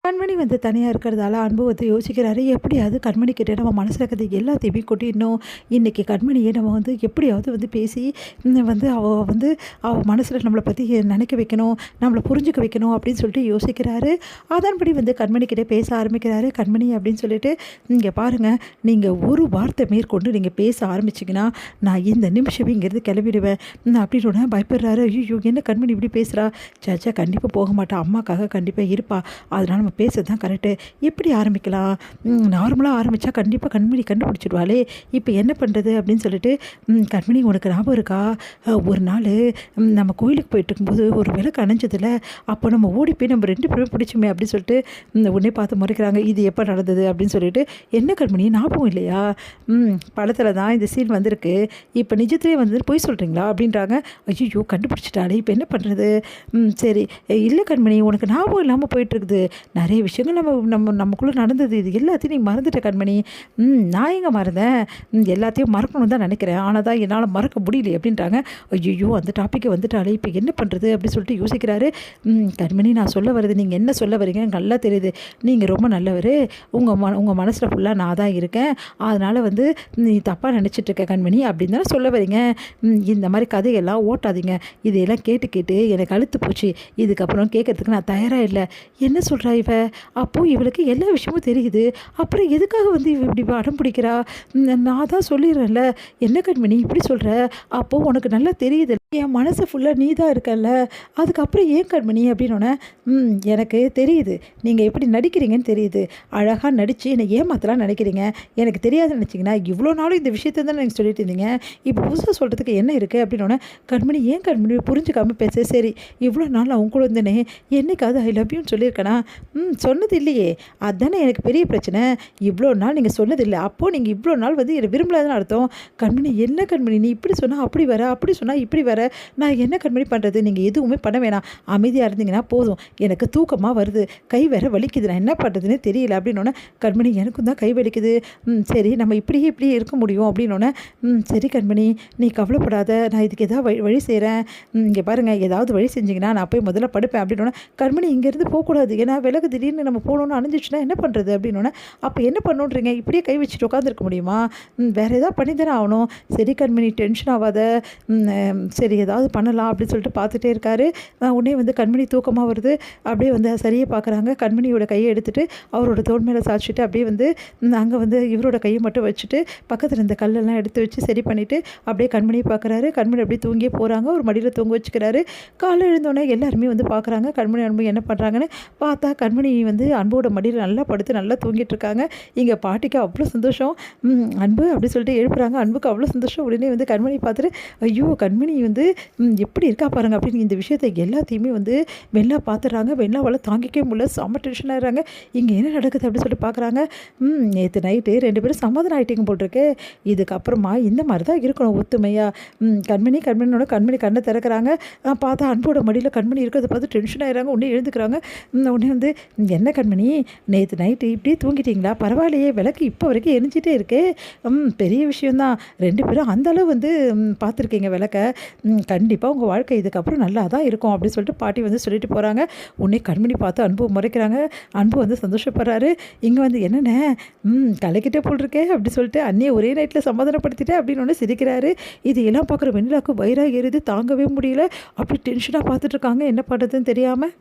கண்மணி வந்து தனியாக இருக்கிறதால அன்பு வந்து யோசிக்கிறாரு. எப்படியாவது கண்மணி கிட்ட நம்ம மனசில் இருக்கிறது எல்லாத்தையுமே கொட்டிடணும். இன்றைக்கி கண்மணியை நம்ம வந்து எப்படியாவது வந்து பேசி வந்து அவள் மனசில் நம்மளை பற்றி நினைக்க வைக்கணும், நம்மளை புரிஞ்சுக்க வைக்கணும் அப்படின்னு சொல்லிட்டு யோசிக்கிறாரு. அதன்படி வந்து கண்மணிக்கிட்ட பேச ஆரம்பிக்கிறாரு. கண்மணி அப்படின்னு சொல்லிட்டு, இங்கே பாருங்கள், நீங்கள் ஒரு வார்த்தை மேற்கொண்டு நீங்கள் பேச ஆரம்பிச்சிங்கன்னா நான் இந்த நிமிஷமே இங்கேருந்து கிளம்பிடுவேன் அப்படின்னு பயப்படுறாரு. ஐயோ, என்ன கண்மணி இப்படி பேசுகிறா? சாச்சா கண்டிப்பாக போக மாட்டா, அம்மாக்காக கண்டிப்பாக இருப்பா, அதனால் நம்ம பேசுறது தான் கரெக்டு. எப்படி ஆரம்பிக்கலாம்? நார்மலாக ஆரம்பித்தா கண்டிப்பாக கண்மணி கண்டுபிடிச்சிடுவாளே, இப்போ என்ன பண்ணுறது அப்படின்னு சொல்லிட்டு, கண்மணி உனக்கு ஞாபகம் இருக்கா, ஒரு நாள் நம்ம கோயிலுக்கு போயிட்டு இருக்கும்போது ஒரு விளக்கு அணைஞ்சதில்ல, அப்போ நம்ம ஓடி போய் நம்ம 2 பேரும் பிடிச்சுமே அப்படின்னு சொல்லிட்டு உடனே பார்த்து முறைக்கிறாங்க. இது எப்போ நடந்தது அப்படின்னு சொல்லிட்டு, என்ன கண்மணி ஞாபகம் இல்லையா? படத்தில் தான் இந்த சீன் வந்திருக்கு, இப்போ நிஜத்திலே வந்து போய் சொல்கிறீங்களா அப்படின்றாங்க. ஐயோ கண்டுபிடிச்சிட்டாலே, இப்போ என்ன பண்ணுறது? சரி, இல்லை கண்மணி உனக்கு ஞாபகம் இல்லாமல் போயிட்டுருக்குது, நிறைய விஷயங்கள் நமக்குள்ளே நடந்தது, இது எல்லாத்தையும் நீ மறந்துட்ட கண்மணி. நான் எங்கே மறந்தேன்? எல்லாத்தையும் மறக்கணும்னு தான் நினைக்கிறேன், ஆனால் தான் என்னால் மறக்க முடியல அப்படின்றாங்க. ஐயோ அந்த டாப்பிக்கை வந்துட்டாலே, இப்போ என்ன பண்ணுறது அப்படின்னு சொல்லிட்டு யோசிக்கிறாரு. கண்மணி நான் சொல்ல வருது, நீங்கள் என்ன சொல்ல வரீங்க நல்லா தெரியுது, நீங்கள் ரொம்ப நல்லவர், உங்கள் மனசில் ஃபுல்லாக நான் தான் இருக்கேன், அதனால் வந்து நீ தப்பாக நினச்சிட்ருக்க கண்மணி அப்படின்னு தானே சொல்ல வரீங்க. இந்த மாதிரி கதையெல்லாம் ஓட்டாதீங்க, இதையெல்லாம் கேட்டு கேட்டு எனக்கு அழுத்து போச்சு, இதுக்கப்புறம் கேட்குறதுக்கு நான் தயாராக இல்லை. என்ன சொல்கிறா இவ? அப்போது இவளுக்கு எல்லா விஷயமும் தெரியுது, அப்புறம் எதுக்காக வந்து இவ இப்படி அடம் பிடிக்கிறா? நான் தான் சொல்லிடுறேன்ல, என்ன கண்மணி இப்படி சொல்கிற? அப்போது உனக்கு நல்லா தெரியுது, என் மனசு ஃபுல்லாக நீ தான் இருக்கல்ல, அதுக்கப்புறம் ஏன் கண்மணி அப்படின்னோடனே, எனக்கு தெரியுது நீங்கள் எப்படி நடிக்கிறீங்கன்னு தெரியுது, அழகாக நடித்து என்னை ஏமாத்தலாம் நினைக்கிறீங்க, எனக்கு தெரியாதுன்னு நினச்சிங்கன்னா இவ்வளோ நாளும் இந்த விஷயத்தை தான் நீங்கள் சொல்லிட்டு இருந்தீங்க, இப்போ புதுசாக சொல்கிறதுக்கு என்ன இருக்குது அப்படின்னோடனே, கண்மணி ஏன் கண்மணி புரிஞ்சுக்காமல் பேச, சரி இவ்வளோ நாள் அவங்க கூட இருந்தேனே, என்னைக்காவது ஐ லவ் யூன்னு சொல்லியிருக்கேனா? சொன்னது இல்லையே, அதுதானே எனக்கு பெரிய பிரச்சனை, இவ்வளோ நாள் நீங்கள் சொன்னதில்லை, அப்போது நீங்கள் இவ்வளோ நாள் வந்து என்னை விரும்பலாதுன்னு அர்த்தம். கண்மணி என்ன கண்மணி நீ இப்படி சொன்னால் அப்படி வர, அப்படி சொன்னால் இப்படி வர, நான் என்ன கண்மணி பண்ணுறது? நீங்கள் எதுவுமே பண்ண வேணாம், அமைதியாக இருந்தீங்கன்னா போதும், எனக்கு தூக்கமாக வருது, கை வேற வலிக்குது, நான் என்ன பண்ணுறதுன்னு தெரியல அப்படின்னோடனே, கண்மணி எனக்கும் தான் கை வலிக்குது, சரி நம்ம இப்படியே இருக்க முடியும் அப்படின்னோடனே, சரி கண்மணி நீ கவலைப்படாத, நான் இதுக்கு ஏதாவது வழி செய்கிறேன், இங்கே பாருங்கள் ஏதாவது வழி செஞ்சிங்கன்னா நான் போய் முதல்ல படுப்பேன் அப்படின்னோடனே, கண்மணி இங்கேருந்து போகக்கூடாது, ஏன்னா விலகு திடீர்னு நம்ம போகணுன்னு அணிஞ்சிச்சுன்னா என்ன பண்ணுறது அப்படின்னோடனே, அப்போ என்ன பண்ணுன்றீங்க, இப்படியே கை வச்சுட்டு உட்காந்துருக்க முடியுமா? வேறு ஏதாவது பண்ணி தானே ஆகணும். சரி கண்மணி டென்ஷன் ஆகாத, சரி ஏதாவது பண்ணலாம் அப்படின்னு சொல்லிட்டு பார்த்துட்டே இருக்காரு. உடனே வந்து கண்மணி தூக்கமாக வருது, அப்படியே வந்து சரியை பார்க்குறாங்க. கண்மணியோட கையை எடுத்துகிட்டு அவரோட தோள் மேலே சாய்ச்சிட்டு அப்படியே வந்து அங்கே வந்து இவரோட கையை மட்டும் வச்சுட்டு பக்கத்தில் இருந்த கல்லெல்லாம் எடுத்து வச்சு சரி பண்ணிவிட்டு அப்படியே கண்மணியை பார்க்குறாரு. கண்மணி அப்படியே தூங்கியே போகிறாங்க, ஒரு மடியில் தூங்க வச்சுக்கிறாரு. காலையில் எழுந்தோடனே எல்லாருமே வந்து பார்க்குறாங்க கண்மணி அன்பு என்ன பண்ணுறாங்கன்னு. பார்த்தா கண்மணி வந்து அன்போட மடியில் நல்லா படுத்து நல்லா தூங்கிட்டு இருக்காங்க. இங்கே பாட்டிக்கு அவ்வளோ சந்தோஷம், அன்பு அப்படி சொல்லிட்டு எழுப்புறாங்க. அன்புக்கு அவ்வளோ சந்தோஷம். உடனே வந்து கண்மணி பார்த்துட்டு, ஐயோ கண்மணி வந்து எப்படி இருக்கா பாருங்க அப்படின்னு இந்த விஷயத்தை எல்லாத்தையுமே வந்து வெள்ளா பார்த்துடுறாங்க. வெள்ளாவால் தாங்கிக்கவே முடியல, செம்ம டென்ஷன் ஆகிறாங்க. இங்கே என்ன நடக்குது அப்படின்னு சொல்லிட்டு பார்க்குறாங்க. நேற்று நைட்டு 2 பேரும் சமாதானம் ஆகிட்டிங்க போட்டிருக்கு, இதுக்கப்புறமா இந்த மாதிரி தான் இருக்கணும் ஒத்துமையாக. கண்மணியோட கண்மணி கண்ணை திறக்கிறாங்க. பார்த்தா அன்போட மடியில் கண்மணி இருக்கிறத பார்த்து டென்ஷன் ஆகிறாங்க. உடனே எழுந்துக்கிறாங்க. உடனே வந்து என்ன கண்மணி நேற்று நைட்டு இப்படி தூங்கிட்டீங்களா? பரவாயில்லையே, விளக்கு இப்போ வரைக்கும் எரிஞ்சிட்டே இருக்கே, பெரிய விஷயந்தான். 2 பேரும் அந்தளவு வந்து பார்த்துருக்கீங்க விளக்க, கண்டிப்பாக உங்கள் வாழ்க்கை இதுக்கப்புறம் நல்லா தான் இருக்கும் அப்படின்னு சொல்லிட்டு பாட்டி வந்து சொல்லிட்டு போகிறாங்க. உடனே கண்மணி பார்த்து அன்பு முறைக்கிறாங்க. அன்பு வந்து சந்தோஷப்படுறாரு. இங்கே வந்து என்னென்ன கலைக்கிட்டே போல் இருக்கே அப்படி சொல்லிட்டு அண்ணியை ஒரே நைட்டில் சமாதானப்படுத்திட்டேன் அப்படின்னு ஒன்று சிரிக்கிறாரு. இது எல்லாம் பார்க்குற வெண்ணிலாவுக்கு வயிறாக ஏறுது, தாங்கவே முடியல, அப்படி டென்ஷனாக பார்த்துட்ருக்காங்க, என்ன பண்ணுறதுன்னு தெரியாமல்.